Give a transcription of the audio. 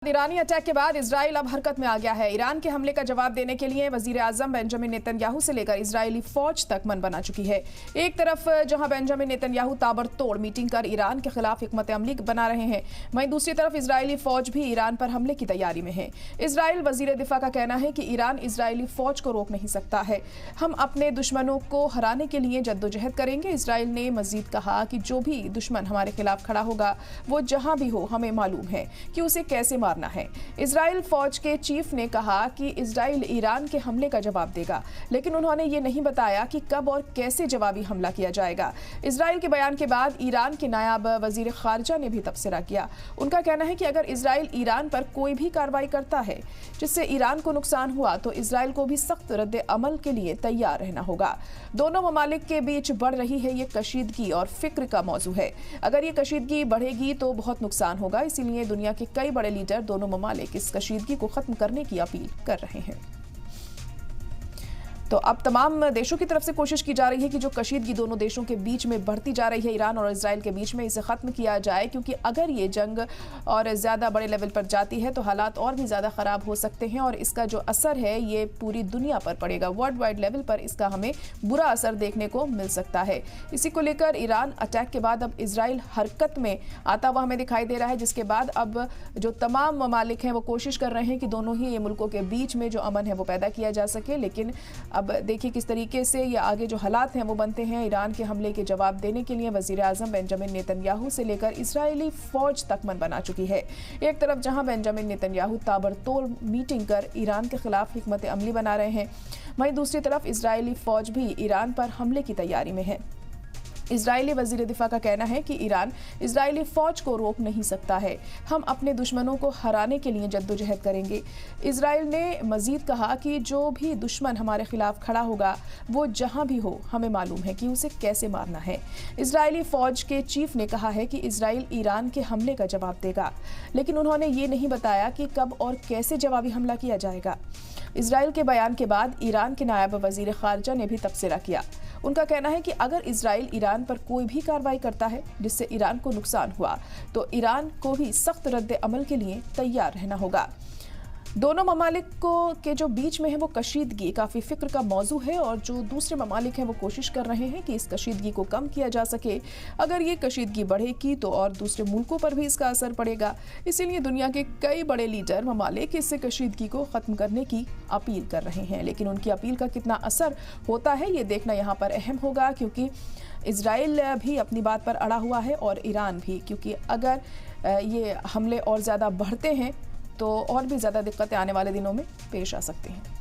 ईरानी attack के बाद Israel अब हरकत में आ गया है। ईरान के हमले का जवाब देने के लिए वजीर आजम बेंजामिन नेतन्याहू से लेकर इजरायली फौज तक मन बना चुकी है। एक तरफ जहां बेंजामिन नेतन्याहू ताबड़तोड़ मीटिंग कर ईरान के खिलाफ हिकमत अमली बना रहे हैं, वहीं दूसरी तरफ इजरायली फौज भी ईरान पर हमले की तैयारी में है। इजराइल वजीर दिफा का कहना है कि ईरान इजरायली फौज को रोक नहीं सकता है। हम अपने दुश्मनों को हराने के लिए जद्दोजहद करेंगे। इजराइल ने मजीद कहा कि जो भी दुश्मन हमारे खिलाफ खड़ा होगा वो जहां भी हो, हमें मालूम है कि उसे कैसे मारना है। इजराइल फौज के चीफ ने कहा कि इजराइल ईरान के हमले का जवाब देगा, लेकिन उन्होंने ये नहीं बताया कि कब और कैसे जवाबी हमला किया जाएगा। इजराइल के बयान के बाद ईरान के नायब वजीर खारजा ने भी तबसरा किया। उनका कहना है कि अगर इजराइल ईरान पर कोई भी कार्रवाई करता है जिससे ईरान को नुकसान हुआ तो इजराइल को भी सख्त रद्द अमल के लिए तैयार रहना होगा। दोनों ममालिक के बीच बढ़ रही है ये कशीदगी और फिक्र का मौजू है। अगर ये कशीदगी बढ़ेगी तो बहुत नुकसान होगा, इसीलिए दुनिया के कई बड़े लीडर दोनों ममालिक इस कशीदगी को खत्म करने की अपील कर रहे हैं। तो अब तमाम देशों की तरफ से कोशिश की जा रही है कि जो कशीदगी दोनों देशों के बीच में बढ़ती जा रही है, ईरान और इजराइल के बीच में, इसे खत्म किया जाए, क्योंकि अगर ये जंग और ज़्यादा बड़े लेवल पर जाती है तो हालात और भी ज़्यादा ख़राब हो सकते हैं और इसका जो असर है ये पूरी दुनिया पर पड़ेगा। वर्ल्ड वाइड लेवल पर इसका हमें बुरा असर देखने को मिल सकता है। इसी को लेकर ईरान अटैक के बाद अब इजराइल हरकत में आता हुआ हमें दिखाई दे रहा है, जिसके बाद अब जो तमाम ममालिक हैं वो कोशिश कर रहे हैं कि दोनों ही ये मुल्कों के बीच में जो अमन है वो पैदा किया जा सके। लेकिन अब देखिए किस तरीके से ये आगे जो हालात हैं वो बनते हैं। ईरान के हमले के जवाब देने के लिए वजीर आजम बेंजामिन नेतन्याहू से लेकर इजरायली फौज तक मन बना चुकी है। एक तरफ जहां बेंजामिन नेतन्याहू ताबड़तोड़ मीटिंग कर ईरान के खिलाफ हिकमत अमली बना रहे हैं, वहीं दूसरी तरफ इजरायली फौज भी ईरान पर हमले की तैयारी में है। इजरायली वजीर दिफा का कहना है कि ईरान इजरायली फौज को रोक नहीं सकता है। हम अपने दुश्मनों को हराने के लिए जद्दोजहद करेंगे। इजराइल ने मजीद कहा कि जो भी दुश्मन हमारे खिलाफ खड़ा होगा वो जहां भी हो, हमें मालूम है कि उसे कैसे मारना है। इजरायली फौज के चीफ ने कहा है कि इजराइल ईरान के हमले का जवाब देगा, लेकिन उन्होंने ये नहीं बताया कि कब और कैसे जवाबी हमला किया जाएगा। इजराइल के बयान के बाद ईरान के नायब वजीर खारजा ने भी तबसरा किया। उनका कहना है कि अगर इजराइल ईरान पर कोई भी कार्रवाई करता है जिससे ईरान को नुकसान हुआ तो ईरान को भी सख्त रद्द अमल के लिए तैयार रहना होगा। दोनों ममालिक के जो बीच में है वो कशीदगी काफ़ी फिक्र का मौजू है और जो दूसरे ममालिक हैं वो कोशिश कर रहे हैं कि इस कशीदगी को कम किया जा सके। अगर ये कशीदगी बढ़ेगी तो और दूसरे मुल्कों पर भी इसका असर पड़ेगा, इसीलिए दुनिया के कई बड़े लीडर ममालिक इससे कशीदगी को ख़त्म करने की अपील कर रहे हैं। लेकिन उनकी अपील का कितना असर होता है ये देखना यहाँ पर अहम होगा, क्योंकि इजराइल भी अपनी बात पर अड़ा हुआ है और ईरान भी, क्योंकि अगर ये हमले और ज़्यादा बढ़ते हैं तो और भी ज़्यादा दिक्कतें आने वाले दिनों में पेश आ सकती हैं।